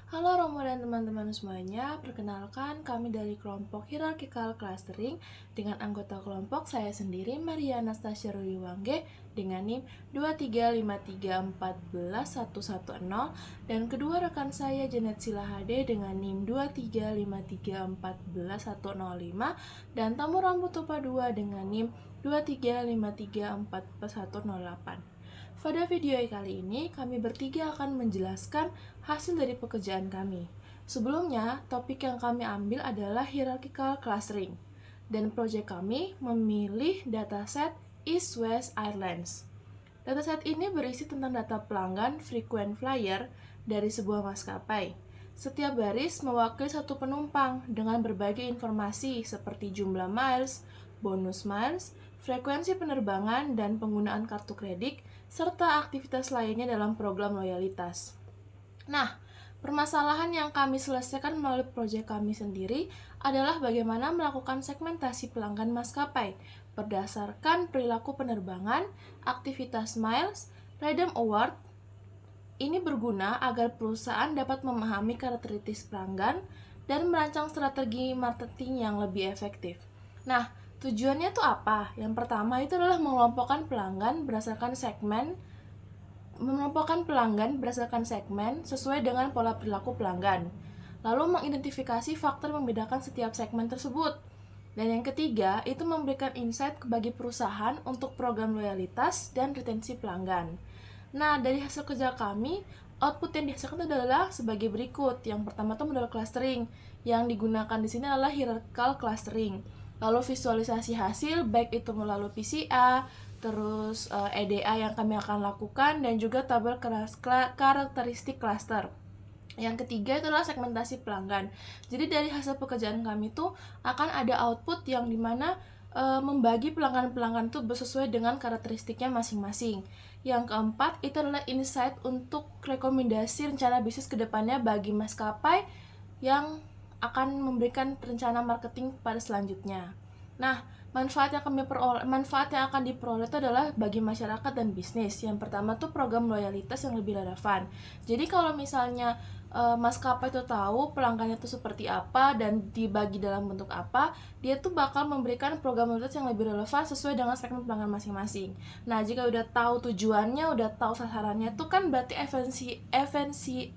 Halo Romo dan teman-teman semuanya, perkenalkan kami dari kelompok Hierarchical Clustering dengan anggota kelompok saya sendiri Maria Anastasia Rudiwangge dengan NIM 235341110 dan kedua rekan saya Janet Silahade dengan NIM 23534111005 dan tamu rambut topa 2 dengan NIM 235344108. Pada video kali ini, kami bertiga akan menjelaskan hasil dari pekerjaan kami. Sebelumnya, topik yang kami ambil adalah hierarchical clustering, dan proyek kami memilih dataset East-West Airlines. Dataset ini berisi tentang data pelanggan frequent flyer dari sebuah maskapai. Setiap baris mewakili satu penumpang dengan berbagai informasi seperti jumlah miles, bonus miles, frekuensi penerbangan, dan penggunaan kartu kredit, serta aktivitas lainnya dalam program loyalitas. Nah, permasalahan yang kami selesaikan melalui proyek kami sendiri adalah bagaimana melakukan segmentasi pelanggan maskapai berdasarkan perilaku penerbangan, aktivitas miles, redeem award. Ini berguna agar perusahaan dapat memahami karakteristik pelanggan dan merancang strategi marketing yang lebih efektif. Nah, tujuannya itu apa? Yang pertama itu adalah mengelompokkan pelanggan berdasarkan segmen sesuai dengan pola perilaku pelanggan. Lalu mengidentifikasi faktor membedakan setiap segmen tersebut. Dan yang ketiga, itu memberikan insight bagi perusahaan untuk program loyalitas dan retensi pelanggan. Nah, dari hasil kerja kami, output yang dihasilkan adalah sebagai berikut. Yang pertama itu model clustering. Yang digunakan di sini adalah hierarchical clustering. Lalu visualisasi hasil, baik itu melalui PCA, terus EDA yang kami akan lakukan, dan juga tabel karakteristik cluster. Yang ketiga itulah segmentasi pelanggan. Jadi dari hasil pekerjaan kami itu akan ada output yang dimana membagi pelanggan-pelanggan itu sesuai dengan karakteristiknya masing-masing. Yang keempat itu adalah insight untuk rekomendasi rencana bisnis kedepannya bagi maskapai yang akan memberikan rencana marketing pada selanjutnya. Nah, manfaat yang akan diperoleh itu adalah bagi masyarakat dan bisnis. Yang pertama tuh program loyalitas yang lebih relevan. Jadi kalau misalnya maskapai itu tahu pelanggannya itu seperti apa dan dibagi dalam bentuk apa, dia tuh bakal memberikan program loyalitas yang lebih relevan sesuai dengan segmen pelanggan masing-masing. Nah, jika udah tahu tujuannya, udah tahu sasarannya tuh kan berarti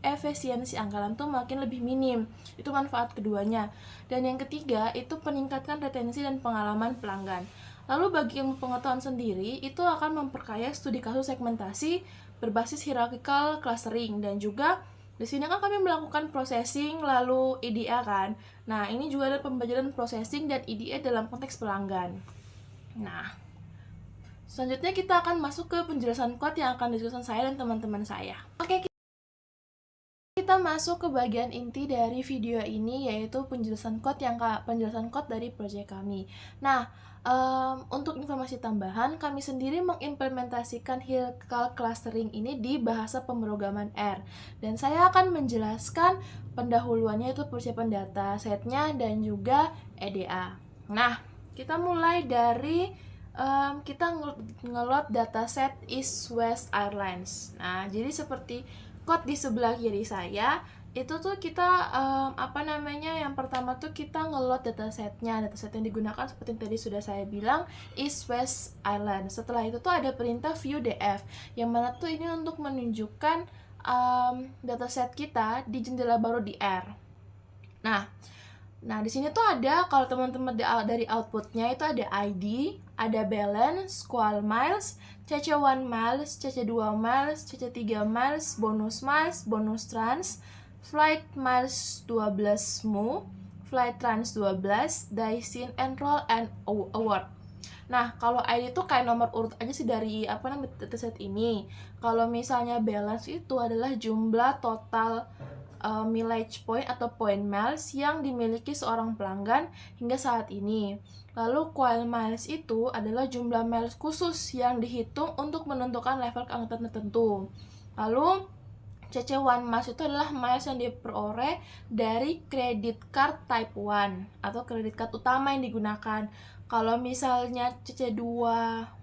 efisiensi anggaran tuh makin lebih minim. Itu manfaat keduanya. Dan yang ketiga, itu meningkatkan retensi dan pengalaman pelanggan. Lalu bagi ilmu pengetahuan sendiri, itu akan memperkaya studi kasus segmentasi berbasis hierarchical clustering dan juga di sini kan kami melakukan processing lalu EDA kan. Nah, ini juga ada pembelajaran processing dan EDA dalam konteks pelanggan. Nah, selanjutnya kita akan masuk ke penjelasan code yang akan dijelaskan saya dan teman-teman saya. Oke, kita masuk ke bagian inti dari video ini, yaitu penjelasan code dari proyek kami. Nah, untuk informasi tambahan, kami sendiri mengimplementasikan hierarchical clustering ini di bahasa pemrograman R. Dan saya akan menjelaskan pendahuluannya, itu persiapan data setnya dan juga EDA. Nah, kita mulai dari kita ngeload dataset East-West Airlines. Nah, jadi seperti code di sebelah kiri saya itu tuh kita yang pertama tuh kita ngeload dataset yang digunakan seperti yang tadi sudah saya bilang East-West Island. Setelah itu tuh ada perintah view df yang mana tuh ini untuk menunjukkan dataset kita di jendela baru di R. Nah, di sini tuh ada, kalau teman-teman dari outputnya itu ada ID, ada balance, qual miles, CC1 miles, CC2 miles, CC3 miles, bonus trans, flight miles 12 mu, flight trans 12, daisin, enroll, and award. Nah, kalau ID itu kayak nomor urut aja sih dari dataset ini. Kalau misalnya balance itu adalah jumlah total mileage point atau point miles yang dimiliki seorang pelanggan hingga saat ini. Lalu qual miles itu adalah jumlah miles khusus yang dihitung untuk menentukan level keanggotaan tertentu. Lalu CC1 miles itu adalah miles yang diperoleh dari credit card type 1 atau credit card utama yang digunakan. Kalau misalnya CC2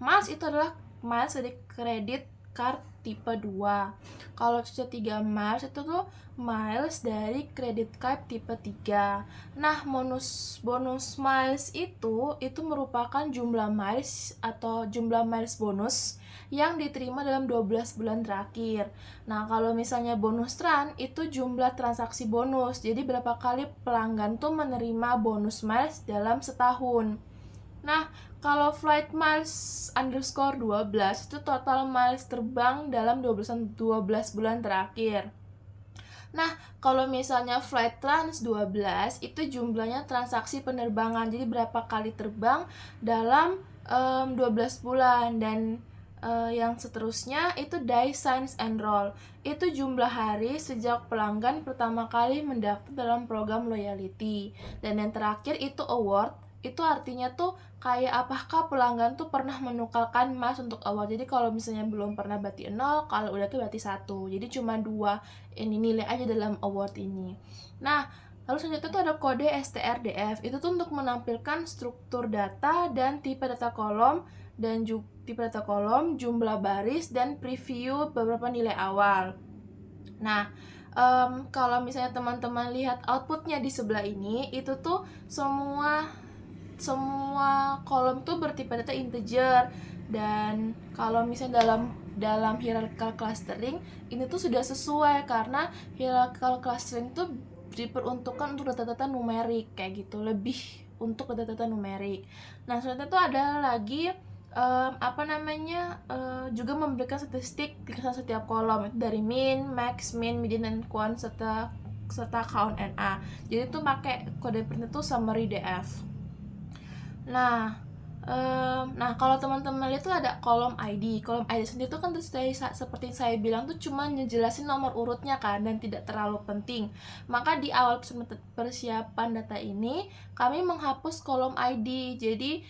miles itu adalah miles dari credit card tipe 2. Kalau C3 miles itu tuh miles dari credit card tipe 3. Nah, bonus miles itu merupakan jumlah miles atau jumlah miles bonus yang diterima dalam 12 bulan terakhir. Nah, kalau misalnya bonus run itu jumlah transaksi bonus. Jadi berapa kali pelanggan tuh menerima bonus miles dalam setahun. Nah, kalau flight miles underscore 12 itu total miles terbang dalam 12 bulan terakhir. Nah, kalau misalnya flight trans 12 itu jumlahnya transaksi penerbangan. Jadi berapa kali terbang dalam 12 bulan. Dan yang seterusnya itu day signs and roll. Itu jumlah hari sejak pelanggan pertama kali mendaftar dalam program loyalty. Dan yang terakhir itu award. Itu artinya tuh kayak apakah pelanggan tuh pernah menukarkan emas untuk award. Jadi kalau misalnya belum pernah berarti 0, kalau udah tuh berarti 1. Jadi cuma 2 ini nilai aja dalam award ini. Nah, lalu selanjutnya tuh ada kode strDF. Itu tuh untuk menampilkan struktur data dan tipe data kolom dan tipe data kolom, jumlah baris dan preview beberapa nilai awal. Nah, kalau misalnya teman-teman lihat outputnya di sebelah ini, itu tuh semua kolom tuh bertipe data integer. Dan kalau misalnya dalam hierarchical clustering ini tuh sudah sesuai karena hierarchical clustering tuh diperuntukkan untuk data-data numerik kayak gitu, lebih untuk data-data numerik. Nah, selanjutnya tuh ada lagi juga memberikan statistik di setiap kolom itu dari min, max, min, median, dan quant serta count NA. Jadi tuh pakai kode print itu summary DF. Nah, kalau teman-teman lihat tuh ada kolom ID. Kolom ID sendiri tuh kan seperti saya bilang tuh cuma ngejelasin nomor urutnya kan dan tidak terlalu penting. Maka di awal persiapan data ini kami menghapus kolom ID. Jadi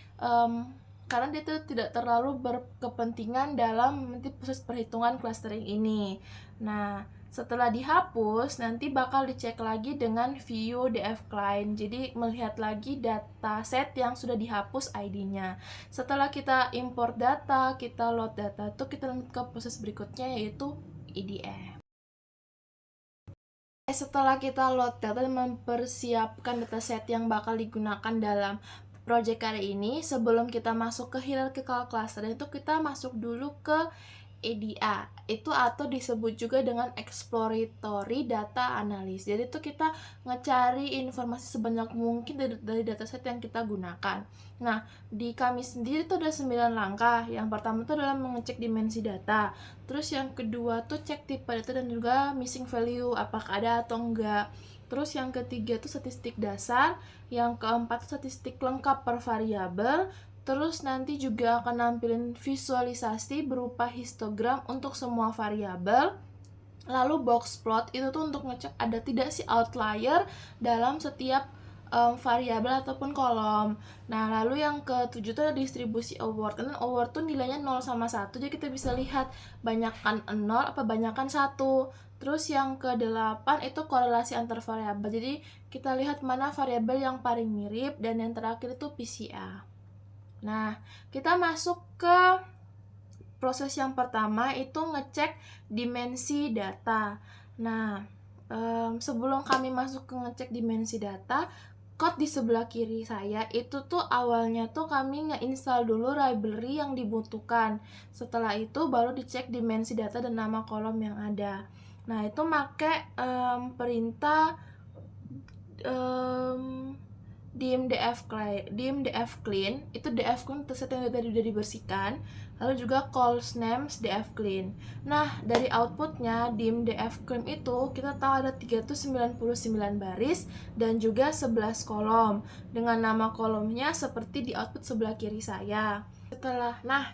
karena dia tuh tidak terlalu berkepentingan dalam nanti proses perhitungan clustering ini. Nah, setelah dihapus, nanti bakal dicek lagi dengan view DF client. Jadi melihat lagi dataset yang sudah dihapus ID-nya. Setelah kita import data, kita load data, tuh kita lanjut ke proses berikutnya yaitu EDF. Setelah kita load data dan mempersiapkan dataset yang bakal digunakan dalam project kali ini, sebelum kita masuk ke hierarchical cluster itu kita masuk dulu ke EDA itu atau disebut juga dengan exploratory data analysis. Jadi itu kita ngecari informasi sebanyak mungkin dari dataset yang kita gunakan. Nah, di kami sendiri itu ada 9 langkah. Yang pertama itu adalah mengecek dimensi data. Terus yang kedua tuh cek tipe data dan juga missing value, apakah ada atau enggak. Terus yang ketiga itu statistik dasar, yang keempat statistik lengkap per variabel. Terus nanti juga akan nampilin visualisasi berupa histogram untuk semua variabel. Lalu box plot itu tuh untuk ngecek ada tidak sih outlier dalam setiap variabel ataupun kolom. Nah, lalu yang ketujuh itu ada distribusi award. Karena award tuh nilainya 0 sama 1, jadi kita bisa lihat banyakan 0 apa banyakan 1. Terus yang ke-8 itu korelasi antar variabel. Jadi kita lihat mana variabel yang paling mirip, dan yang terakhir itu PCA. Nah, kita masuk ke proses yang pertama itu ngecek dimensi data. Nah, sebelum kami masuk ke ngecek dimensi data, code di sebelah kiri saya itu tuh awalnya tuh kami nge-install dulu library yang dibutuhkan. Setelah itu baru dicek dimensi data dan nama kolom yang ada. Nah, itu pakai perintah dimdf clean, itu df clean set yang tadi udah dibersihkan, lalu juga calls names df clean. Nah, dari outputnya dimdf clean itu kita tahu ada 399 baris dan juga 11 kolom dengan nama kolomnya seperti di output sebelah kiri saya.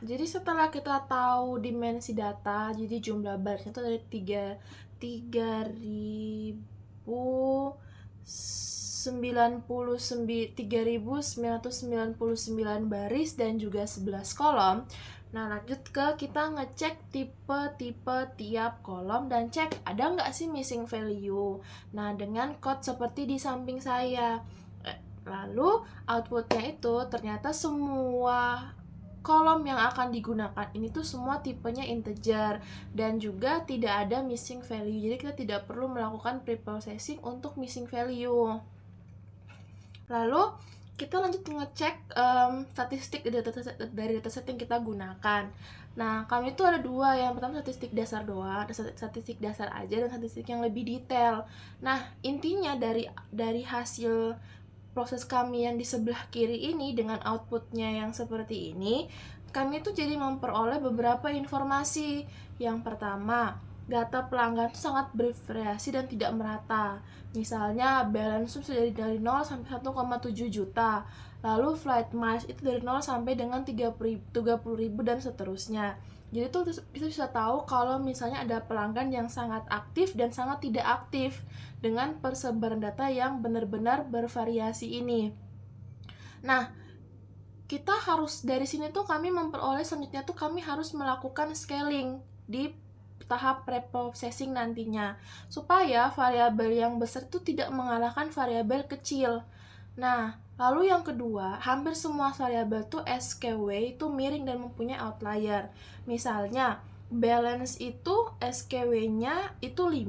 Jadi setelah kita tahu dimensi data, jadi jumlah barisnya itu dari 3.999 baris dan juga 11 kolom. Nah, lanjut ke kita ngecek tipe tiap kolom dan cek ada nggak sih missing value. Nah, dengan code seperti di samping saya. Lalu outputnya itu ternyata semua kolom yang akan digunakan ini tuh semua tipenya integer dan juga tidak ada missing value. Jadi kita tidak perlu melakukan preprocessing untuk missing value. Lalu kita lanjut ngecek statistik dari dataset yang kita gunakan. Nah, kami itu ada dua. Yang pertama statistik dasar doang, statistik dasar aja, dan statistik yang lebih detail. Nah, intinya dari hasil proses kami yang di sebelah kiri ini dengan outputnya yang seperti ini, kami tuh jadi memperoleh beberapa informasi. Yang pertama, data pelanggan itu sangat bervariasi dan tidak merata. Misalnya balance sudah dari 0 sampai 1,7 juta. Lalu flight miles itu dari 0 sampai dengan 30.000 dan seterusnya. Jadi tuh kita bisa tahu kalau misalnya ada pelanggan yang sangat aktif dan sangat tidak aktif dengan persebaran data yang benar-benar bervariasi ini. Nah, kita harus dari sini tuh kami memperoleh selanjutnya tuh kami harus melakukan scaling di tahap preprocessing nantinya supaya variabel yang besar itu tidak mengalahkan variabel kecil. Nah, lalu yang kedua, hampir semua variabel tuh SKW itu miring dan mempunyai outlier. Misalnya, balance itu SKW-nya itu 5,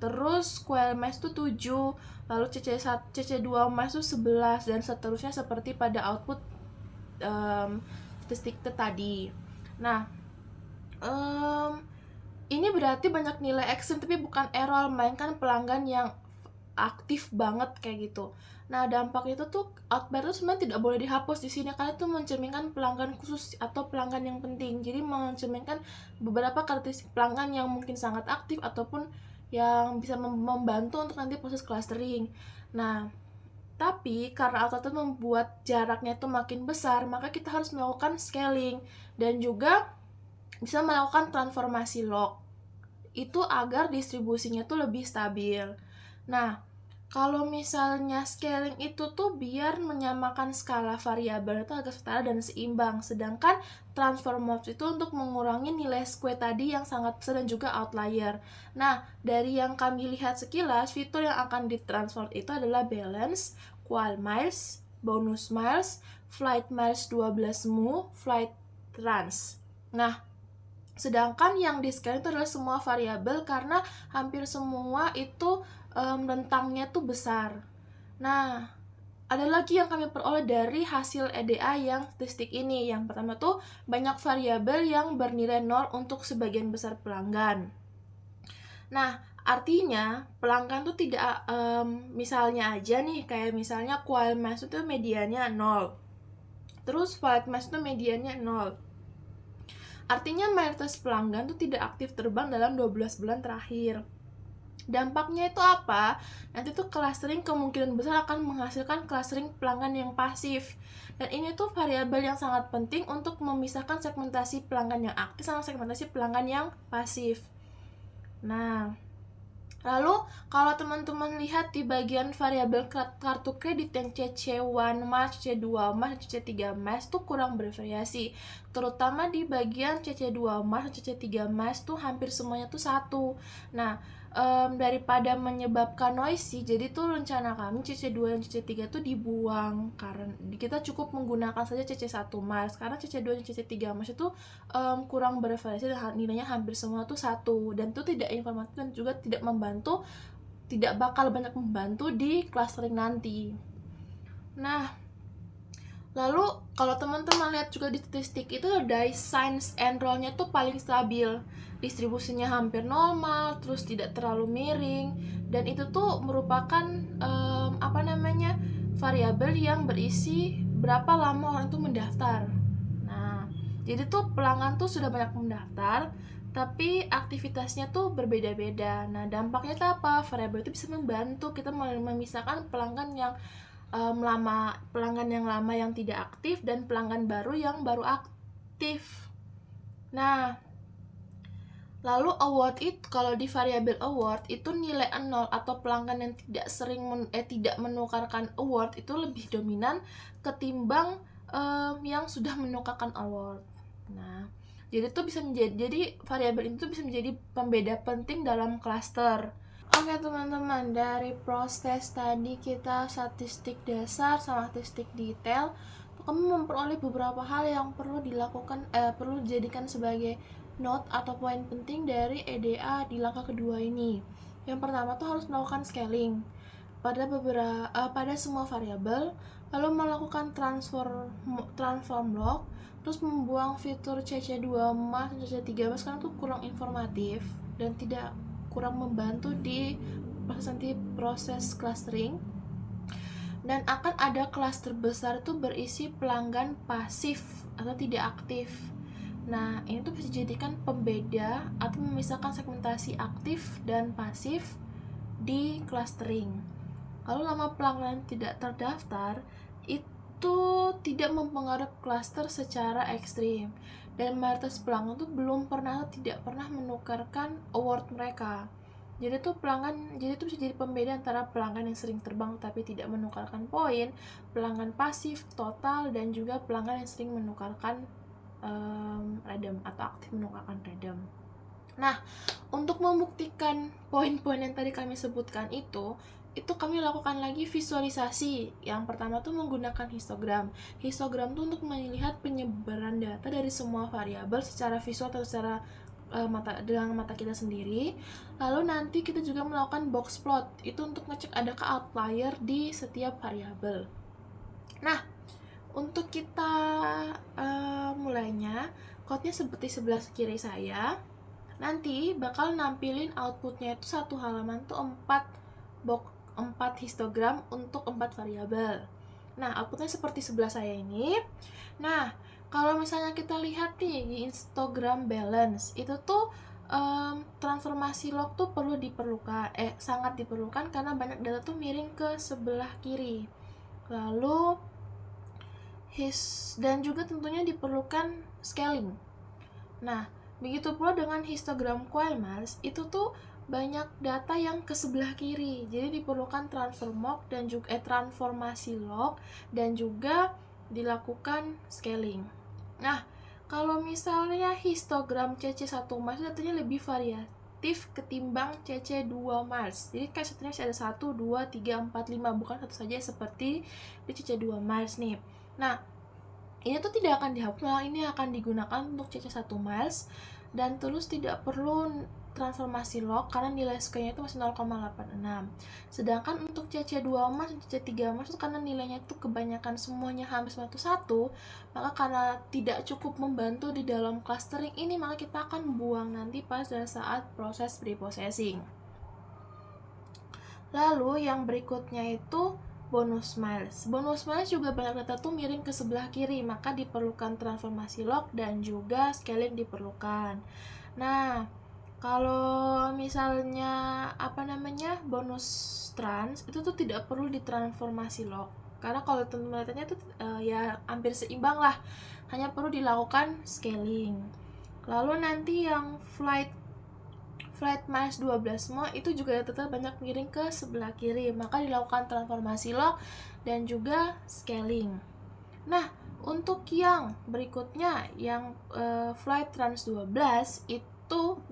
terus square mass itu 7, lalu CC2 mass itu 11, dan seterusnya seperti pada output statistik tadi. Nah, ini berarti banyak nilai ekstrim tapi bukan error, melainkan pelanggan yang aktif banget kayak gitu. Nah, dampak itu tuh outlier itu sebenarnya tidak boleh dihapus di sini karena itu mencerminkan pelanggan khusus atau pelanggan yang penting. Jadi mencerminkan beberapa karakteristik pelanggan yang mungkin sangat aktif ataupun yang bisa membantu untuk nanti proses clustering. Nah, tapi karena outlier itu membuat jaraknya itu makin besar, maka kita harus melakukan scaling dan juga bisa melakukan transformasi log itu agar distribusinya tuh lebih stabil. Nah, kalau misalnya scaling itu tuh biar menyamakan skala variabel itu agak setara dan seimbang, sedangkan transform mode itu untuk mengurangi nilai square tadi yang sangat besar dan juga outlier. Nah, dari yang kami lihat sekilas, fitur yang akan ditransform itu adalah balance, qual miles, bonus miles, flight miles 12 mu, flight trans. Nah, sedangkan yang di scan itu adalah semua variabel karena hampir semua itu rentangnya tuh besar. Nah, ada lagi yang kami peroleh dari hasil EDA yang statistik ini. Yang pertama tuh banyak variabel yang bernilai 0 untuk sebagian besar pelanggan. Nah, artinya pelanggan tuh tidak misalnya aja nih, kayak misalnya qual mass itu mediannya 0. Terus flight mass itu mediannya 0. Artinya mayoritas pelanggan tuh tidak aktif terbang dalam 12 bulan terakhir. Dampaknya itu apa? Nanti tuh clustering kemungkinan besar akan menghasilkan clustering pelanggan yang pasif. Dan ini tuh variabel yang sangat penting untuk memisahkan segmentasi pelanggan yang aktif sama segmentasi pelanggan yang pasif. Nah, lalu kalau teman-teman lihat di bagian variabel kartu kredit yang CC1 Mas, CC2 Mas, CC3 Mas tuh kurang bervariasi. Terutama di bagian CC2 Mas, CC3 Mas tuh hampir semuanya tuh 1. Nah, daripada menyebabkan noisy, jadi tuh rencana kami CC2 dan CC3 tuh dibuang karena kita cukup menggunakan saja CC1 Mars karena CC2 dan CC3 Mars itu kurang bervariasi dan nilainya hampir semua tuh 1 dan itu tidak informatif dan juga tidak bakal banyak membantu di clustering nanti. Nah, lalu kalau teman-teman lihat juga di statistik itu dari signs and roll-nya tuh paling stabil, distribusinya hampir normal, terus tidak terlalu miring, dan itu tuh merupakan variabel yang berisi berapa lama orang itu mendaftar. Nah, jadi tuh pelanggan tuh sudah banyak mendaftar, tapi aktivitasnya tuh berbeda-beda. Nah, dampaknya itu apa? Variabel itu bisa membantu kita memisahkan pelanggan yang pelanggan yang lama yang tidak aktif dan pelanggan baru yang baru aktif. Nah, lalu award itu kalau di variabel award itu nilai 0 atau pelanggan yang tidak menukarkan award itu lebih dominan ketimbang yang sudah menukarkan award. Nah, jadi variabel itu bisa menjadi pembeda penting dalam cluster. Oke teman-teman, dari proses tadi kita statistik dasar sama statistik detail, kamu memperoleh beberapa hal yang perlu dijadikan sebagai note atau poin penting dari EDA di langkah kedua ini. Yang pertama tuh harus melakukan scaling pada semua variabel, lalu melakukan transform log, terus membuang fitur CC2 mas dan CC3 mas karena tuh kurang informatif dan tidak kurang membantu di proses clustering. Dan akan ada klaster besar itu berisi pelanggan pasif atau tidak aktif. Nah, ini tuh bisa dijadikan pembeda atau memisahkan segmentasi aktif dan pasif di clustering. Kalau nama pelanggan tidak terdaftar, itu tidak mempengaruhi cluster secara ekstrim. Dan mayoritas pelanggan tuh tidak pernah menukarkan award mereka. Jadi itu bisa jadi pembeda antara pelanggan yang sering terbang tapi tidak menukarkan poin, pelanggan pasif total, dan juga pelanggan yang sering menukarkan redeem atau aktif menukarkan redeem. Nah, untuk membuktikan poin-poin yang tadi kami sebutkan itu kami lakukan lagi visualisasi. Yang pertama tuh menggunakan histogram. Histogram tuh untuk melihat penyebaran data dari semua variabel secara visual atau secara dengan mata kita sendiri. Lalu nanti kita juga melakukan box plot, itu untuk ngecek adakah outlier di setiap variabel. Nah, untuk kita mulainya, code-nya seperti sebelah kiri saya. Nanti bakal nampilin outputnya itu satu halaman tuh 4 histogram untuk 4 variabel. Nah, outputnya seperti sebelah saya ini. Nah, kalau misalnya kita lihat nih di histogram balance, itu tuh transformasi log tuh sangat diperlukan karena banyak data tuh miring ke sebelah kiri. Lalu dan juga tentunya diperlukan scaling. Nah, begitu pula dengan histogram coil mass, itu tuh banyak data yang ke sebelah kiri. Jadi diperlukan transformasi log dan juga dilakukan scaling. Nah, kalau misalnya histogram CC1 Mars datanya lebih variatif ketimbang CC2 Mars. Jadi kayak satunya ada 1, 2, 3, 4, 5, bukan satu saja seperti di CC2 Mars nih. Nah, ini tuh tidak akan dihapus, malah ini akan digunakan untuk CC1 Mars dan terus tidak perlu transformasi log karena nilai SK-nya itu masih 0,86. Sedangkan untuk CC2 Mars dan CC3 Mars itu karena nilainya itu kebanyakan semuanya hampir 91, maka karena tidak cukup membantu di dalam clustering ini, maka kita akan buang nanti pada saat proses preprocessing. Lalu yang berikutnya itu bonus miles. Bonus miles juga banyak data tuh miring ke sebelah kiri, maka diperlukan transformasi log dan juga scaling diperlukan. Nah, kalau misalnya bonus trans itu tuh tidak perlu ditransformasi log. Karena kalau teman-teman lihatnya tuh ya hampir seimbang lah. Hanya perlu dilakukan scaling. Lalu nanti yang flight minus 12 mode itu juga tetap banyak miring ke sebelah kiri, maka dilakukan transformasi log dan juga scaling. Nah, untuk yang berikutnya yang flight trans 12 itu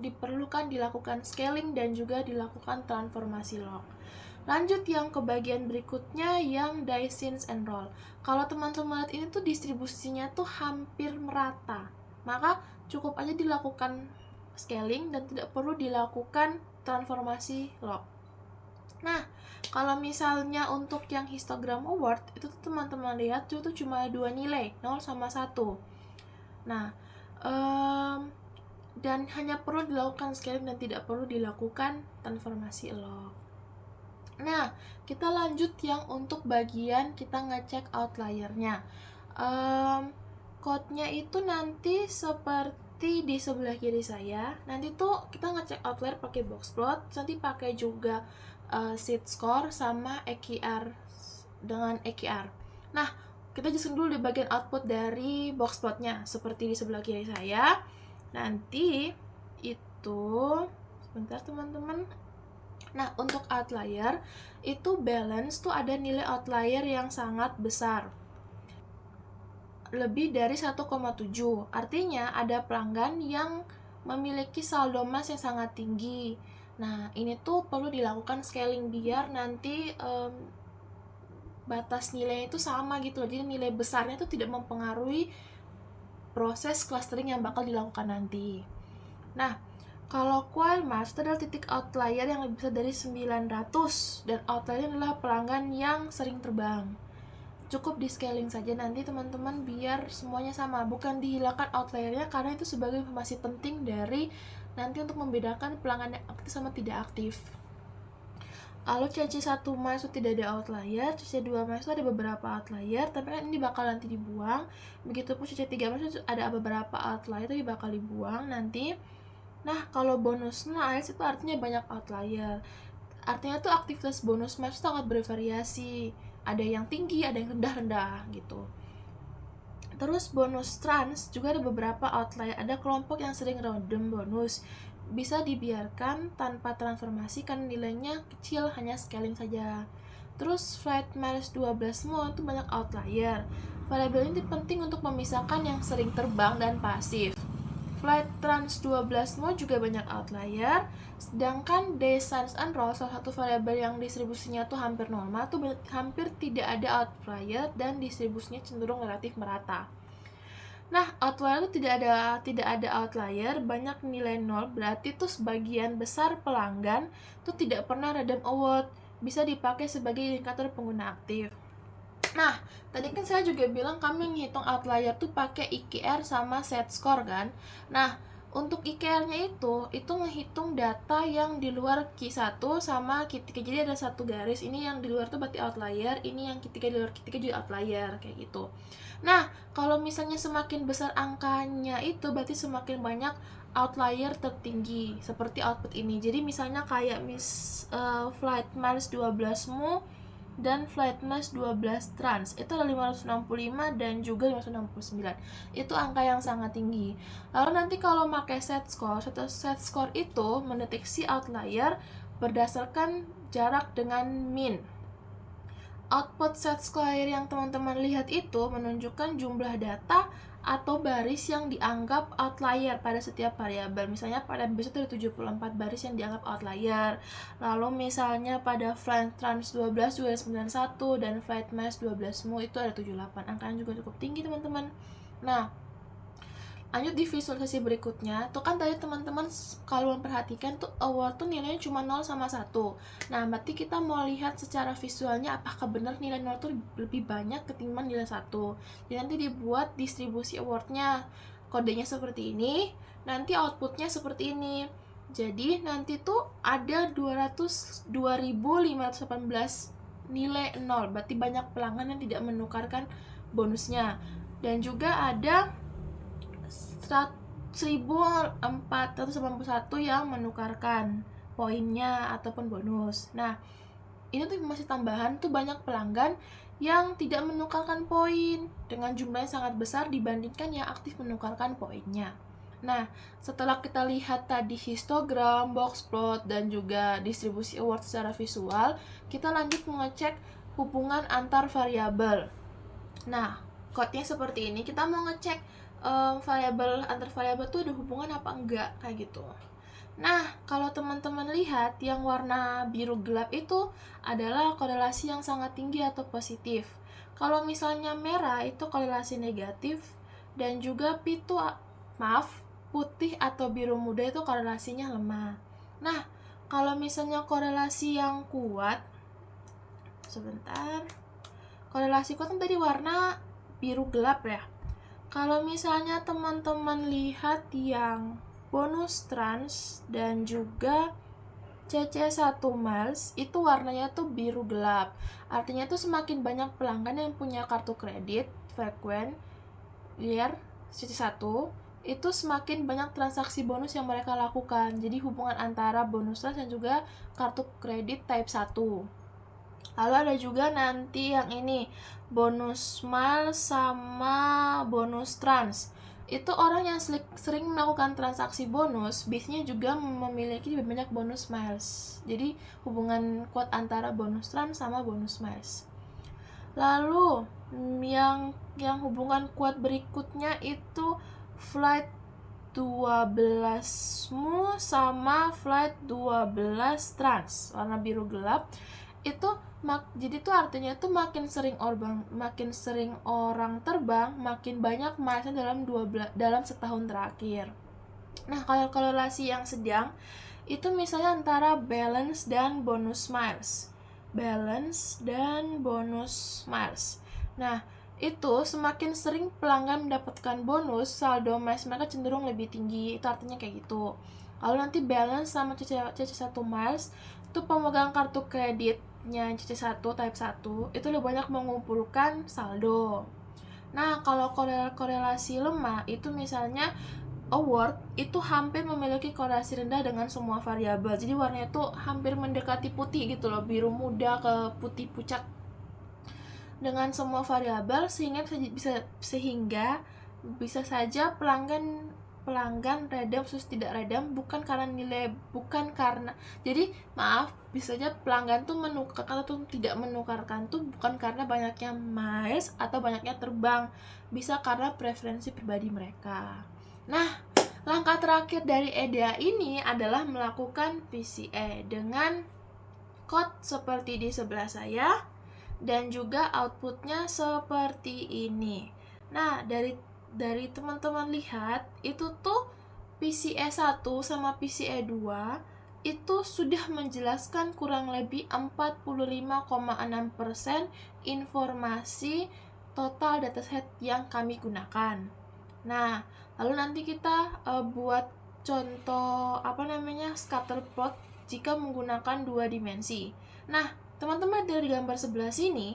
diperlukan dilakukan scaling dan juga dilakukan transformasi log. Lanjut yang ke bagian berikutnya yang die since and roll. Kalau teman-teman lihat ini tuh distribusinya tuh hampir merata, maka cukup aja dilakukan scaling dan tidak perlu dilakukan transformasi log. Nah, kalau misalnya untuk yang histogram award itu tuh teman-teman lihat itu cuma 2 nilai, 0 sama 1. Nah, dan hanya perlu dilakukan scaling dan tidak perlu dilakukan transformasi log. Nah, kita lanjut yang untuk bagian kita ngecek outliernya. Code-nya itu nanti seperti di sebelah kiri saya. Nanti tuh kita ngecek outlier pakai box plot, nanti pakai juga seed score sama EQR dengan EQR. Nah, kita jelasin dulu di bagian output dari box plotnya seperti di sebelah kiri saya. Nanti itu sebentar teman-teman. Nah, untuk outlier itu balance tuh ada nilai outlier yang sangat besar, lebih dari 1,7. Artinya ada pelanggan yang memiliki saldo mas yang sangat tinggi. Nah, ini tuh perlu dilakukan scaling biar nanti batas nilainya itu sama gitu loh. Jadi nilai besarnya itu tidak mempengaruhi proses clustering yang bakal dilakukan nanti. Nah, kalau coil mass itu adalah titik outlier yang lebih besar dari 900, dan outlier adalah pelanggan yang sering terbang. Cukup di scaling saja nanti teman-teman biar semuanya sama, bukan dihilangkan outliernya karena itu sebagai informasi penting dari nanti untuk membedakan pelanggan yang aktif sama tidak aktif. Lalu CC1 mass itu tidak ada outlier, CC2 mass itu ada beberapa outlier, tapi kan ini bakal nanti dibuang. Begitupun CC3 mass itu ada beberapa outlier, tapi bakal dibuang nanti. Nah, kalau bonus mass itu artinya banyak outlier. Artinya tuh aktivitas bonus mass sangat bervariasi. Ada yang tinggi, ada yang rendah-rendah gitu. Terus bonus trans juga ada beberapa outlier. Ada kelompok yang sering random bonus. Bisa dibiarkan tanpa transformasi karena nilainya kecil, hanya scaling saja. Terus flight miles 12 mode itu banyak outlier. Variabel ini penting untuk memisahkan yang sering terbang dan pasif. Flight trans 12 mode juga banyak outlier, sedangkan day sans and roll, salah satu variabel yang distribusinya tuh hampir normal, tuh hampir tidak ada outlier dan distribusinya cenderung relatif merata. Nah, outlier itu tidak ada outlier, banyak nilai 0, berarti tuh sebagian besar pelanggan tuh tidak pernah random award, bisa dipakai sebagai indikator pengguna aktif. Nah, tadi kan saya juga bilang kami menghitung outlier tuh pakai IKR sama set score kan. Nah, untuk IKR-nya itu menghitung data yang di luar Q1 sama Q3. Jadi ada satu garis, ini yang di luar tuh berarti outlier, ini yang Q3 di luar Q3 juga outlier, kayak gitu. Nah, kalau misalnya semakin besar angkanya itu berarti semakin banyak outlier tertinggi seperti output ini. Jadi misalnya kayak flight miles 12 mu dan flight mass 12 trans itu ada 565 dan juga 569. Itu angka yang sangat tinggi. Lalu nanti kalau pakai set score itu mendeteksi outlier berdasarkan jarak dengan mean. Output set square yang teman-teman lihat itu menunjukkan jumlah data atau baris yang dianggap outlier pada setiap variabel. Misalnya pada baris itu ada 74 baris yang dianggap outlier. Lalu misalnya pada flight trans 12 juga ada 91 dan flight mass 12 mu itu ada 78. Angkanya juga cukup tinggi, teman-teman. Nah, lanjut di visualisasi berikutnya. Tuh kan tadi teman-teman kalau memperhatikan tuh award tuh nilainya cuma 0 sama 1. Nah, berarti kita mau lihat secara visualnya apakah benar nilai 0 tuh lebih banyak ketimbang nilai 1. Jadi nanti dibuat distribusi awardnya. Kodenya seperti ini, nanti outputnya seperti ini. Jadi nanti tuh ada 202.518 nilai 0. Berarti banyak pelanggan yang tidak menukarkan bonusnya. Dan juga ada 1491 yang menukarkan poinnya ataupun bonus. Nah, ini tuh masih tambahan tuh banyak pelanggan yang tidak menukarkan poin dengan jumlah yang sangat besar dibandingkan yang aktif menukarkan poinnya. Nah, setelah kita lihat tadi histogram, box plot, dan juga distribusi award secara visual, kita lanjut mengecek hubungan antar variabel. Nah, code-nya seperti ini. Kita mau ngecek variabel antar variabel tuh ada hubungan apa enggak, kayak gitu. Nah, kalau teman-teman lihat yang warna biru gelap itu adalah korelasi yang sangat tinggi atau positif. Kalau misalnya merah itu korelasi negatif, dan juga putih atau biru muda itu korelasinya lemah. Nah, kalau misalnya korelasi yang kuat, korelasi kuat kan tadi warna biru gelap ya. Kalau misalnya teman-teman lihat yang bonus trans dan juga CC1 miles itu warnanya tuh biru gelap. Artinya tuh semakin banyak pelanggan yang punya kartu kredit frequent year CC1 itu semakin banyak transaksi bonus yang mereka lakukan. Jadi hubungan antara bonus trans dan juga kartu kredit type 1. Lalu ada juga nanti yang ini bonus miles sama bonus trans. Itu orang yang sering melakukan transaksi bonus biasanya juga memiliki lebih banyak bonus miles. Jadi hubungan kuat antara bonus trans sama bonus miles. Lalu yang hubungan kuat berikutnya itu flight 12 mu sama flight 12 trans warna biru gelap. itu jadi tuh artinya tuh makin sering orang terbang, makin banyak milesnya dalam setahun terakhir. Nah, kalau korelasi yang sedang itu misalnya antara balance dan bonus miles. Balance dan bonus miles. Nah, itu semakin sering pelanggan mendapatkan bonus, saldo miles mereka cenderung lebih tinggi. Itu artinya kayak gitu. Kalau nanti balance sama CC1 miles, itu pemegang kartu kreditnya CC1 type 1 itu lebih banyak mengumpulkan saldo. Nah, kalau korelasi lemah itu misalnya award itu hampir memiliki korelasi rendah dengan semua variabel. Jadi warnanya itu hampir mendekati putih gitu loh, biru muda ke putih pucat dengan semua variabel, sehingga bisa saja pelanggan redam versus tidak redam bukan karena jadi maaf, bisa saja pelanggan tuh menukarkan atau tidak menukarkan tuh bukan karena banyaknya miles atau banyaknya terbang, bisa karena preferensi pribadi mereka. Nah, langkah terakhir dari EDA ini adalah melakukan PCA dengan code seperti di sebelah saya dan juga outputnya seperti ini. Nah, dari teman-teman lihat itu tuh PCA 1 sama PCA 2 itu sudah menjelaskan kurang lebih 45,6% informasi total dataset yang kami gunakan. Nah, lalu nanti kita buat contoh scatter plot jika menggunakan 2 dimensi. Nah, teman-teman dari gambar sebelah sini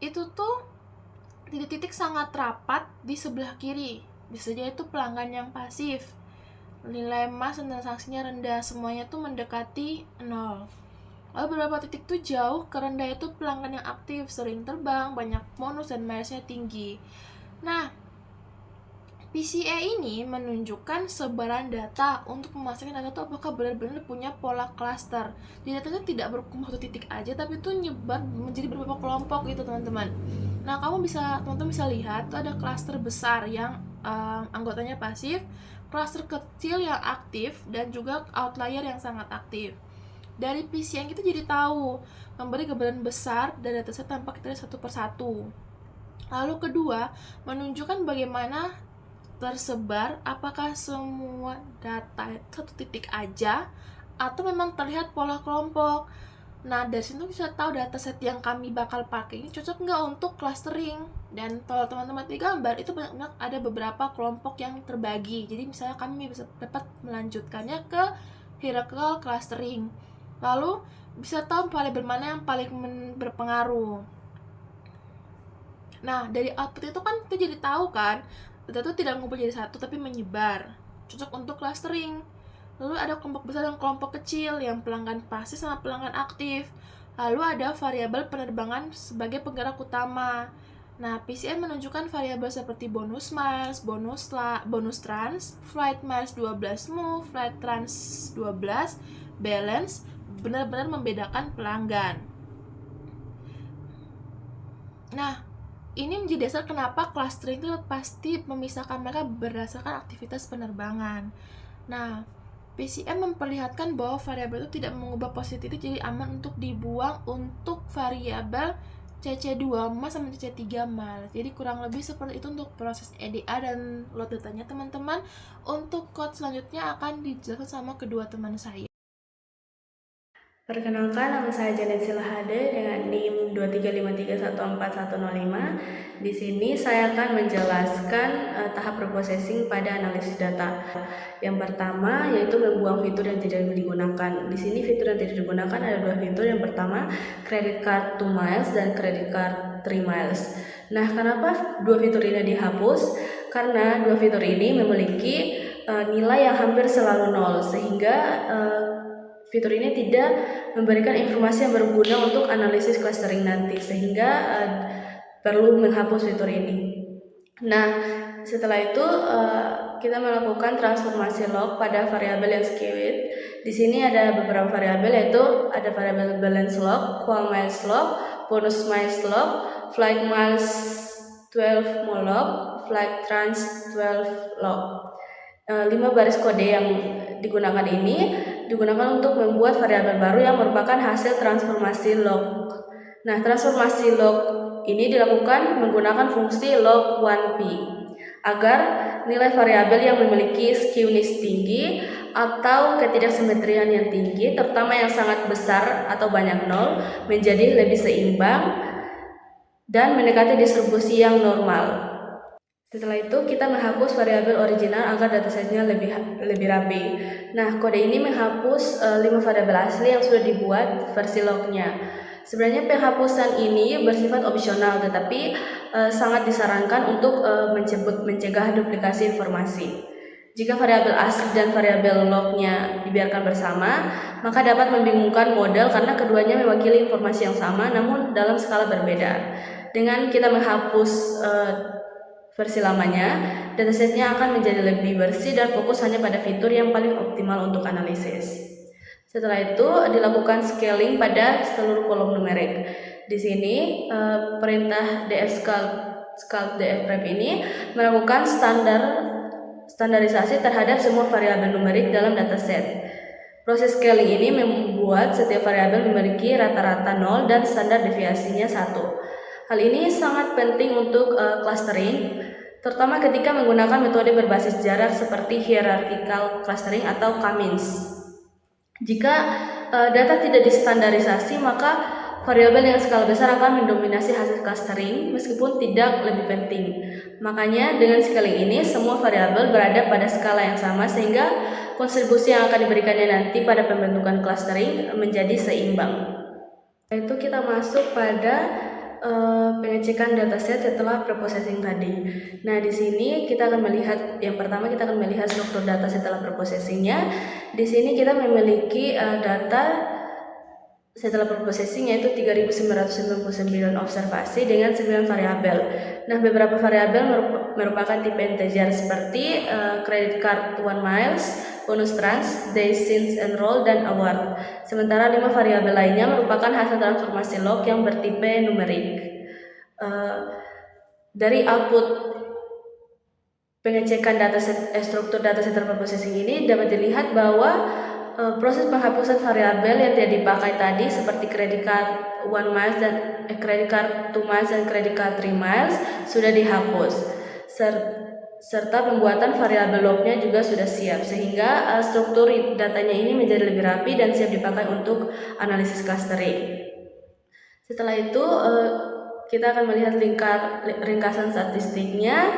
itu tuh titik-titik sangat rapat di sebelah kiri. Bisa jadi itu pelanggan yang pasif. Nilai emas dan transaksinya rendah, semuanya tuh mendekati 0. Lalu beberapa titik tuh jauh ke rendah itu pelanggan yang aktif, sering terbang, banyak bonus dan milesnya tinggi. Nah, PCA ini menunjukkan sebaran data untuk memastikan data itu apakah benar-benar punya pola cluster. Di datanya tidak berkumpul satu titik aja, tapi itu nyebar menjadi beberapa kelompok gitu teman-teman. Nah, teman-teman bisa lihat tuh ada cluster besar yang anggotanya pasif, cluster kecil yang aktif, dan juga outlier yang sangat aktif. Dari PCA kita jadi tahu memberi gambaran besar dari dataset tanpa kita lihat satu persatu. Lalu kedua, menunjukkan bagaimana tersebar, apakah semua data itu satu titik aja atau memang terlihat pola kelompok. Nah, dari situ bisa tahu dataset yang kami bakal pakai ini cocok nggak untuk clustering. Dan kalau teman-teman di gambar itu banyak ada beberapa kelompok yang terbagi. Jadi misalnya kami bisa dapat melanjutkannya ke hierarchical clustering. Lalu bisa tahu variabel mana yang paling berpengaruh. Nah, dari output itu kan kita jadi tahu kan data itu tidak mengumpul jadi satu tapi menyebar, cocok untuk clustering. Lalu ada kelompok besar dan kelompok kecil yang pelanggan pasif sama pelanggan aktif. Lalu ada variabel penerbangan sebagai penggerak utama. Nah, PCN menunjukkan variabel seperti bonus miles, bonus trans, flight miles 12 move, flight trans 12, balance, benar-benar membedakan pelanggan. Nah, ini menjadi dasar kenapa clustering itu pasti memisahkan mereka berdasarkan aktivitas penerbangan. Nah, PCM memperlihatkan bahwa variabel itu tidak mengubah positivity jadi aman untuk dibuang untuk variabel CC2 mas sama CC3 mas. Jadi kurang lebih seperti itu untuk proses EDA dan load datanya teman-teman. Untuk code selanjutnya akan dijelaskan sama kedua teman saya. Perkenalkan, nama saya Janet Silahade dengan NIM 235314105. Di sini saya akan menjelaskan tahap preprocessing pada analisis data. Yang pertama yaitu membuang fitur yang tidak digunakan. Di sini fitur yang tidak digunakan ada dua fitur. Yang pertama, credit card 2 miles dan credit card 3 miles. Nah, kenapa dua fitur ini dihapus? Karena dua fitur ini memiliki nilai yang hampir selalu nol, sehingga fitur ini tidak memberikan informasi yang berguna untuk analisis clustering nanti, sehingga perlu menghapus fitur ini. Nah, setelah itu kita melakukan transformasi log pada variabel yang skewed. Di sini ada beberapa variabel, yaitu ada variabel balance log, qual miles log, bonus miles log, flight miles 12 mo log, flight trans 12 log. 5 baris kode yang digunakan ini digunakan untuk membuat variabel baru yang merupakan hasil transformasi log. Nah, transformasi log ini dilakukan menggunakan fungsi log 1p agar nilai variabel yang memiliki skewness tinggi atau ketidaksimetrian yang tinggi, terutama yang sangat besar atau banyak nol, menjadi lebih seimbang dan mendekati distribusi yang normal. Setelah itu kita menghapus variabel original agar datasetnya lebih rapi. Nah, kode ini menghapus 5 variabel asli yang sudah dibuat versi lognya. Sebenarnya penghapusan ini bersifat opsional, tetapi sangat disarankan untuk mencegah duplikasi informasi. Jika variabel asli dan variabel lognya dibiarkan bersama, maka dapat membingungkan model karena keduanya mewakili informasi yang sama namun dalam skala berbeda. Dengan kita menghapus versi lamanya, datasetnya akan menjadi lebih bersih dan fokus hanya pada fitur yang paling optimal untuk analisis. Setelah itu dilakukan scaling pada seluruh kolom numerik. Di sini perintah dfsculpt dfprep ini melakukan standarisasi terhadap semua variabel numerik dalam dataset. Proses scaling ini membuat setiap variabel memiliki rata-rata 0 dan standar deviasinya 1. Hal ini sangat penting untuk clustering, terutama ketika menggunakan metode berbasis jarak seperti hierarchical clustering atau K-means. Jika data tidak distandarisasi, maka variabel yang skala besar akan mendominasi hasil clustering meskipun tidak lebih penting. Makanya dengan scaling ini semua variabel berada pada skala yang sama sehingga kontribusi yang akan diberikannya nanti pada pembentukan clustering menjadi seimbang. Setelah itu kita masuk pada pengecekan dataset setelah preprocessing tadi. Nah, di sini kita akan melihat yang pertama kita akan melihat struktur data setelah preprocessingnya. Di sini kita memiliki data setelah preprocessing yaitu 3999 observasi dengan 9 variabel. Nah, beberapa variabel merupakan tipe integer seperti credit card 1 miles, bonus trans, days since enroll, dan award. Sementara 5 variabel lainnya merupakan hasil transformasi log yang bertipe numerik. Dari output pengecekan struktur dataset preprocessing ini dapat dilihat bahwa proses penghapusan variabel yang tidak dipakai tadi seperti credit card 1 miles dan credit card 2 miles dan credit card 3 miles sudah dihapus. Serta pembuatan variabel lognya juga sudah siap sehingga struktur datanya ini menjadi lebih rapi dan siap dipakai untuk analisis clustering. Setelah itu kita akan melihat ringkasan statistiknya,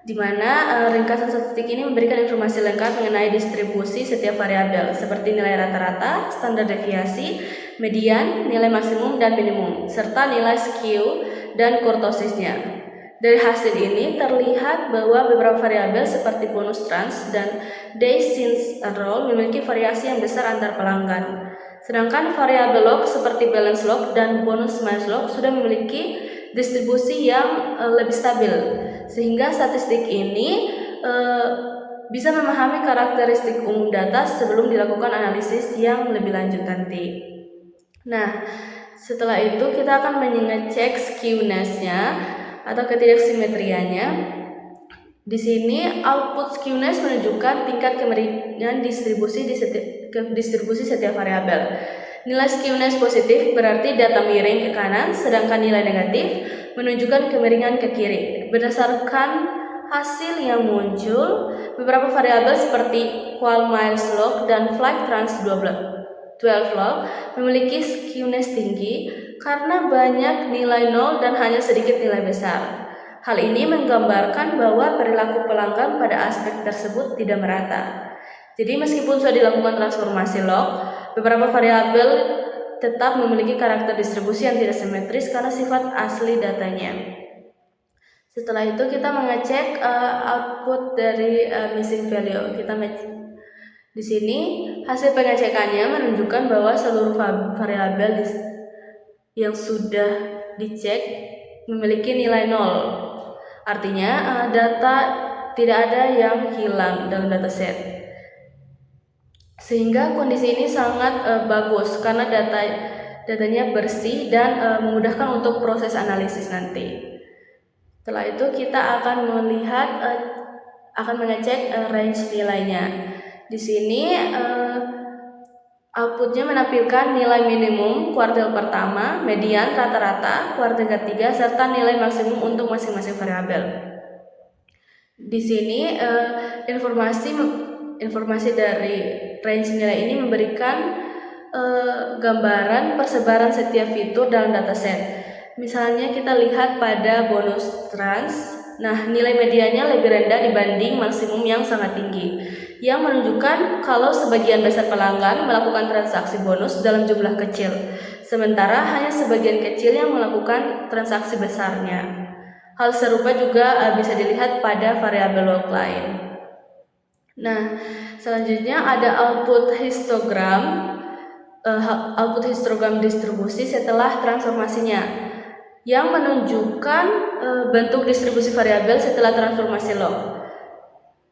di mana ringkasan statistik ini memberikan informasi lengkap mengenai distribusi setiap variabel seperti nilai rata-rata, standar deviasi, median, nilai maksimum dan minimum, serta nilai skew dan kurtosisnya. Dari hasil ini terlihat bahwa beberapa variabel seperti bonus trans dan days since enroll memiliki variasi yang besar antar pelanggan. Sedangkan variabel log seperti balance log dan bonus miles log sudah memiliki distribusi yang lebih stabil, sehingga statistik ini bisa memahami karakteristik umum data sebelum dilakukan analisis yang lebih lanjut nanti. Nah, setelah itu kita akan mengecek skewness-nya atau ketidaksimetriannya. Di sini output skewness menunjukkan tingkat kemiringan distribusi setiap variabel. Nilai skewness positif berarti data miring ke kanan, sedangkan nilai negatif menunjukkan kemiringan ke kiri. Berdasarkan hasil yang muncul, beberapa variabel seperti qual miles log dan flight trans 12 log memiliki skewness tinggi karena banyak nilai nol dan hanya sedikit nilai besar. Hal ini menggambarkan bahwa perilaku pelanggan pada aspek tersebut tidak merata. Jadi meskipun sudah dilakukan transformasi log, beberapa variabel tetap memiliki karakter distribusi yang tidak simetris karena sifat asli datanya. Setelah itu kita mengecek output dari missing value. Di sini hasil pengecekannya menunjukkan bahwa seluruh variabel yang sudah dicek memiliki nilai 0. Artinya data tidak ada yang hilang dalam dataset. Sehingga kondisi ini sangat bagus karena datanya bersih dan memudahkan untuk proses analisis nanti. Setelah itu kita akan mengecek range nilainya. Di sini Outputnya menampilkan nilai minimum kuartil pertama, median, rata-rata, kuartil ketiga, serta nilai maksimum untuk masing-masing variabel. Di sini informasi dari range nilai ini memberikan gambaran persebaran setiap fitur dalam dataset. Misalnya kita lihat pada bonus trans, nah nilai mediannya lebih rendah dibanding maksimum yang sangat tinggi, yang menunjukkan kalau sebagian besar pelanggan melakukan transaksi bonus dalam jumlah kecil, sementara hanya sebagian kecil yang melakukan transaksi besarnya. Hal serupa juga bisa dilihat pada variabel log lain. Nah, selanjutnya ada output histogram distribusi setelah transformasinya, yang menunjukkan bentuk distribusi variabel setelah transformasi log.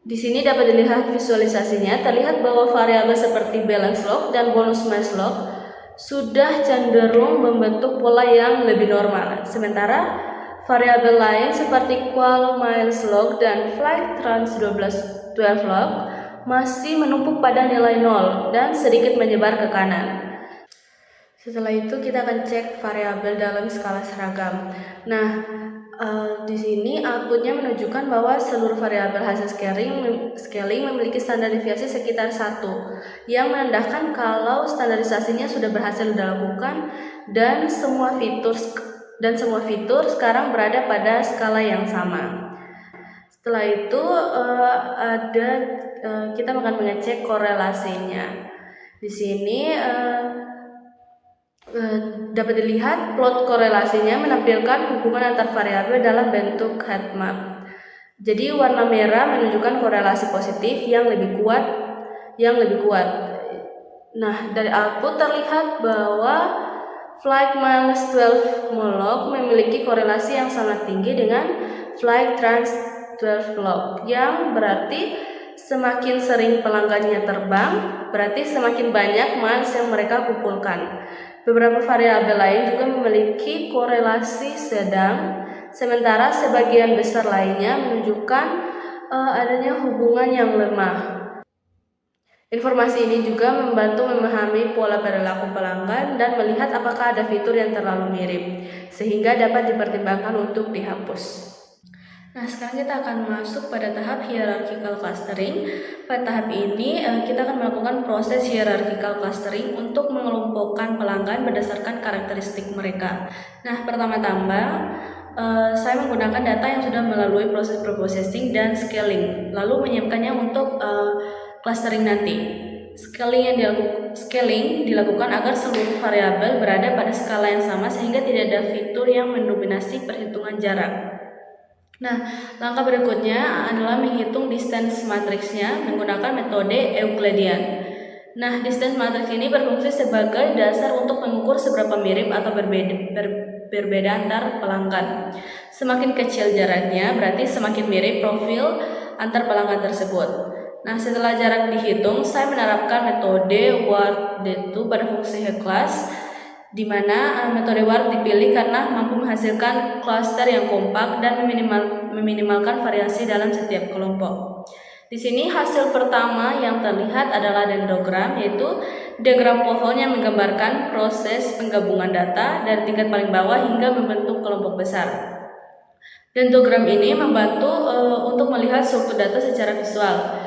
Di sini dapat dilihat visualisasinya, terlihat bahwa variabel seperti balance log dan bonus miles log sudah cenderung membentuk pola yang lebih normal, sementara variabel lain seperti qual miles log dan flight trans 12 log masih menumpuk pada nilai 0 dan sedikit menyebar ke kanan. Setelah itu kita akan cek variabel dalam skala seragam. Nah, di sini outputnya menunjukkan bahwa seluruh variabel hasil scaling memiliki standar deviasi sekitar 1, yang menandakan kalau standarisasinya sudah berhasil dilakukan dan semua fitur sekarang berada pada skala yang sama. Setelah itu kita akan mengecek korelasinya. Di sini dapat dilihat plot korelasinya menampilkan hubungan antar variabel dalam bentuk heat map. Jadi warna merah menunjukkan korelasi positif yang lebih kuat. Nah, dari output terlihat bahwa flight miles 12 log memiliki korelasi yang sangat tinggi dengan flight trans 12 log, yang berarti semakin sering pelanggannya terbang, berarti semakin banyak miles yang mereka kumpulkan. Beberapa variabel lain juga memiliki korelasi sedang, sementara sebagian besar lainnya menunjukkan adanya hubungan yang lemah. Informasi ini juga membantu memahami pola perilaku pelanggan dan melihat apakah ada fitur yang terlalu mirip, sehingga dapat dipertimbangkan untuk dihapus. Nah, sekarang kita akan masuk pada tahap hierarchical clustering. Pada tahap ini kita akan melakukan proses hierarchical clustering untuk mengelompokkan pelanggan berdasarkan karakteristik mereka. Nah, pertama-tama saya menggunakan data yang sudah melalui proses preprocessing dan scaling, lalu menyiapkannya untuk clustering nanti. Scaling dilakukan agar seluruh variabel berada pada skala yang sama sehingga tidak ada fitur yang mendominasi perhitungan jarak. Nah, langkah berikutnya adalah menghitung distance matrixnya menggunakan metode Euclidean. Nah, distance matrix ini berfungsi sebagai dasar untuk mengukur seberapa mirip atau berbeda antar pelanggan. Semakin kecil jaraknya, berarti semakin mirip profil antar pelanggan tersebut. Nah, setelah jarak dihitung, saya menerapkan metode WARD pada fungsi class, di mana metode WARD dipilih karena mampu menghasilkan cluster yang kompak dan meminimalkan variasi dalam setiap kelompok. Di sini hasil pertama yang terlihat adalah dendrogram, yaitu diagram pohon yang menggambarkan proses penggabungan data dari tingkat paling bawah hingga membentuk kelompok besar. Dendrogram ini membantu untuk melihat struktur data secara visual.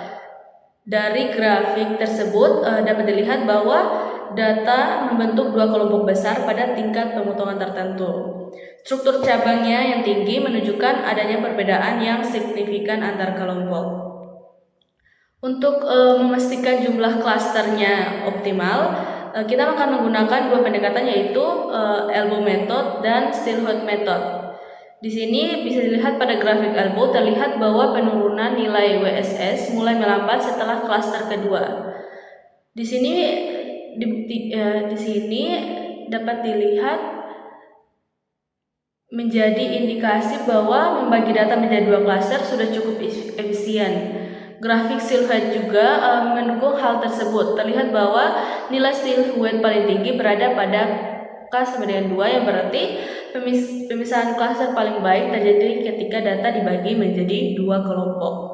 Dari grafik tersebut dapat dilihat bahwa data membentuk dua kelompok besar pada tingkat pemotongan tertentu. Struktur cabangnya yang tinggi menunjukkan adanya perbedaan yang signifikan antar kelompok. Untuk memastikan jumlah klasternya optimal, kita akan menggunakan dua pendekatan, yaitu elbow method dan silhouette method. Di sini bisa dilihat pada grafik elbow terlihat bahwa penurunan nilai WSS mulai melambat setelah klaster kedua. Di sini dapat dilihat menjadi indikasi bahwa membagi data menjadi dua klaster sudah cukup efisien. Grafik silhouette juga mendukung hal tersebut. Terlihat bahwa nilai silhouette paling tinggi berada pada K/2, yang berarti pemisahan klaster paling baik terjadi ketika data dibagi menjadi dua kelompok.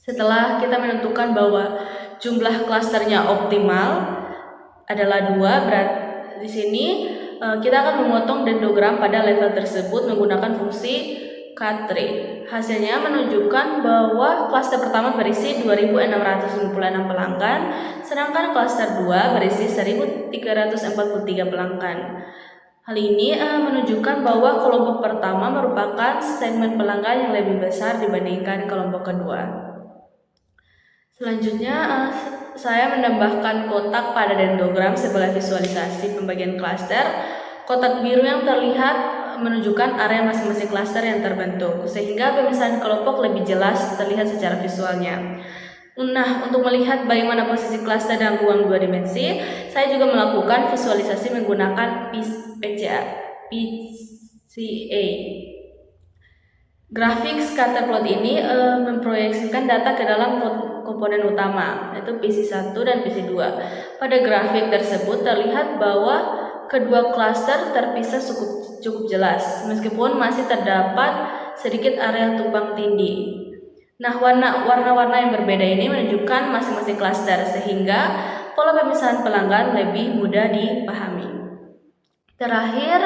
Setelah kita menentukan bahwa jumlah klasternya optimal, adalah 2, berarti di sini kita akan memotong dendrogram pada level tersebut menggunakan fungsi cut tree. Hasilnya menunjukkan bahwa klaster pertama berisi 2.696 pelanggan, sedangkan klaster 2 berisi 1.343 pelanggan. Hal ini menunjukkan bahwa kelompok pertama merupakan segmen pelanggan yang lebih besar dibandingkan kelompok kedua. Selanjutnya, saya menambahkan kotak pada dendrogram sebagai visualisasi pembagian klaster. Kotak biru yang terlihat menunjukkan area masing-masing klaster yang terbentuk, sehingga pemisahan kelompok lebih jelas terlihat secara visualnya. Nah, untuk melihat bagaimana posisi klaster dalam ruang 2 dimensi, saya juga melakukan visualisasi menggunakan PCA. Grafik scatter plot ini memproyeksikan data ke dalam komponen utama, yaitu PC1 dan PC2. Pada grafik tersebut terlihat bahwa kedua klaster terpisah cukup jelas, meskipun masih terdapat sedikit area tumpang tindih. Nah, warna-warna yang berbeda ini menunjukkan masing-masing klaster, sehingga pola pemisahan pelanggan lebih mudah dipahami. Terakhir,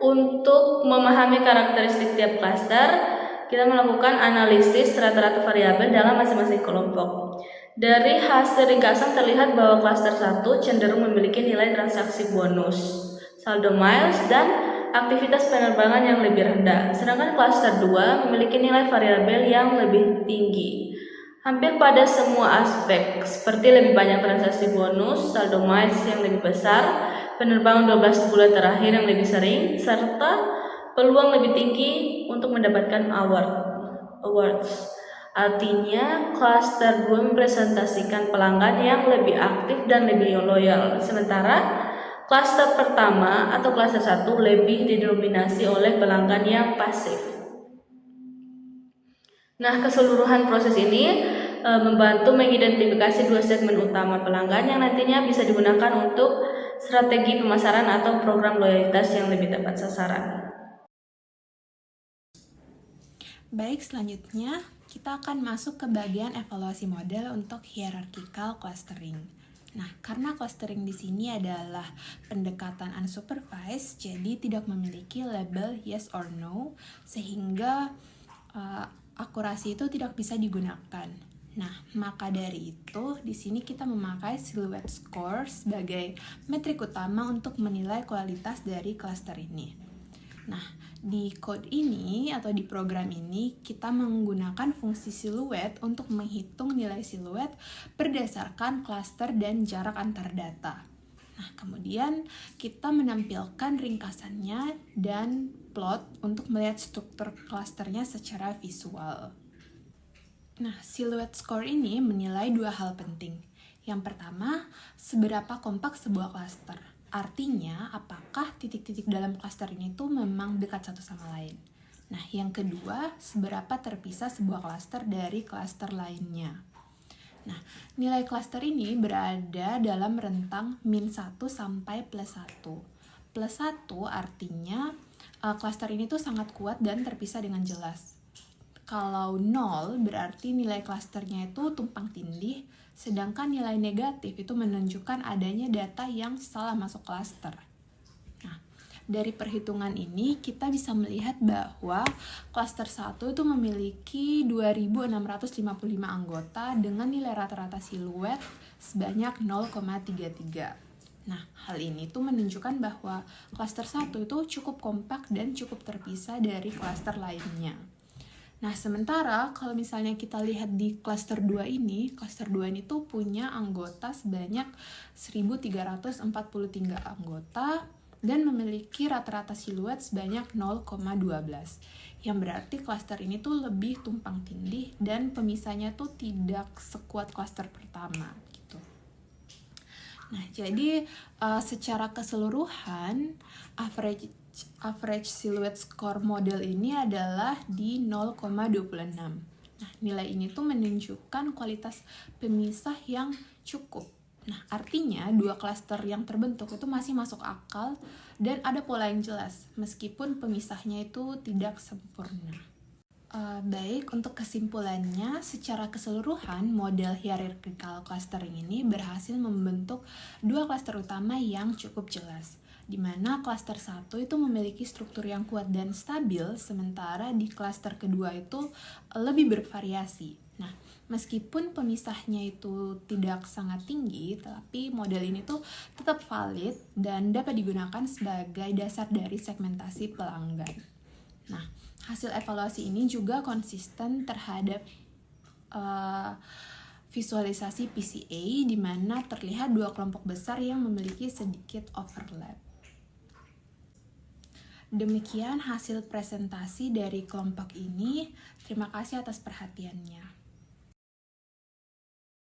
untuk memahami karakteristik tiap klaster, kita melakukan analisis rata-rata variabel dalam masing-masing kelompok. Dari hasil ringkasan terlihat bahwa klaster 1 cenderung memiliki nilai transaksi bonus, saldo miles, dan aktivitas penerbangan yang lebih rendah, sedangkan klaster 2 memiliki nilai variabel yang lebih tinggi. Hampir pada semua aspek, seperti lebih banyak transaksi bonus, saldo miles yang lebih besar, penerbangan 12 bulan terakhir yang lebih sering, serta peluang lebih tinggi untuk mendapatkan awards. Artinya, klaster 2 mempresentasikan pelanggan yang lebih aktif dan lebih loyal, sementara klaster pertama atau klaster 1 lebih didominasi oleh pelanggan yang pasif. Nah, keseluruhan proses ini membantu mengidentifikasi 2 segmen utama pelanggan yang nantinya bisa digunakan untuk strategi pemasaran atau program loyalitas yang lebih tepat sasaran. Baik, selanjutnya kita akan masuk ke bagian evaluasi model untuk hierarchical clustering. Nah, karena clustering di sini adalah pendekatan unsupervised, jadi tidak memiliki label yes or no, sehingga akurasi itu tidak bisa digunakan. Nah, maka dari itu, di sini kita memakai silhouette score sebagai metrik utama untuk menilai kualitas dari cluster ini. Nah, di code ini atau di program ini kita menggunakan fungsi silhouette untuk menghitung nilai silhouette berdasarkan cluster dan jarak antar data. Nah, kemudian kita menampilkan ringkasannya dan plot untuk melihat struktur klasternya secara visual. Nah, silhouette score ini menilai 2 hal penting. Yang pertama, seberapa kompak sebuah klaster. Artinya, apakah titik-titik dalam klaster ini tuh memang dekat satu sama lain. Nah, yang kedua, seberapa terpisah sebuah klaster dari klaster lainnya. Nah, nilai klaster ini berada dalam rentang -1 sampai +1. +1 artinya klaster ini tuh sangat kuat dan terpisah dengan jelas. Kalau 0 berarti nilai klasternya itu tumpang tindih, sedangkan nilai negatif itu menunjukkan adanya data yang salah masuk klaster. Nah, dari perhitungan ini kita bisa melihat bahwa klaster 1 itu memiliki 2.655 anggota dengan nilai rata-rata siluet sebanyak 0,33. Nah, hal ini tuh menunjukkan bahwa klaster 1 itu cukup kompak dan cukup terpisah dari klaster lainnya. Nah, sementara kalau misalnya kita lihat di klaster 2 ini tuh punya anggota sebanyak 1.343 anggota dan memiliki rata-rata siluet sebanyak 0,12. Yang berarti klaster ini tuh lebih tumpang tindih dan pemisahnya tuh tidak sekuat klaster pertama gitu. Nah, jadi secara keseluruhan average silhouette score model ini adalah di 0,26. Nah, nilai ini tuh menunjukkan kualitas pemisah yang cukup. Nah, artinya 2 klaster yang terbentuk itu masih masuk akal dan ada pola yang jelas, meskipun pemisahnya itu tidak sempurna. Baik, untuk kesimpulannya, secara keseluruhan model hierarchical clustering ini berhasil membentuk dua klaster utama yang cukup jelas, di mana klaster 1 itu memiliki struktur yang kuat dan stabil, sementara di klaster kedua itu lebih bervariasi. Nah, meskipun pemisahnya itu tidak sangat tinggi, tetapi model ini tuh tetap valid dan dapat digunakan sebagai dasar dari segmentasi pelanggan. Nah, hasil evaluasi ini juga konsisten terhadap visualisasi PCA, di mana terlihat dua kelompok besar yang memiliki sedikit overlap. Demikian hasil presentasi dari kelompok ini. Terima kasih atas perhatiannya.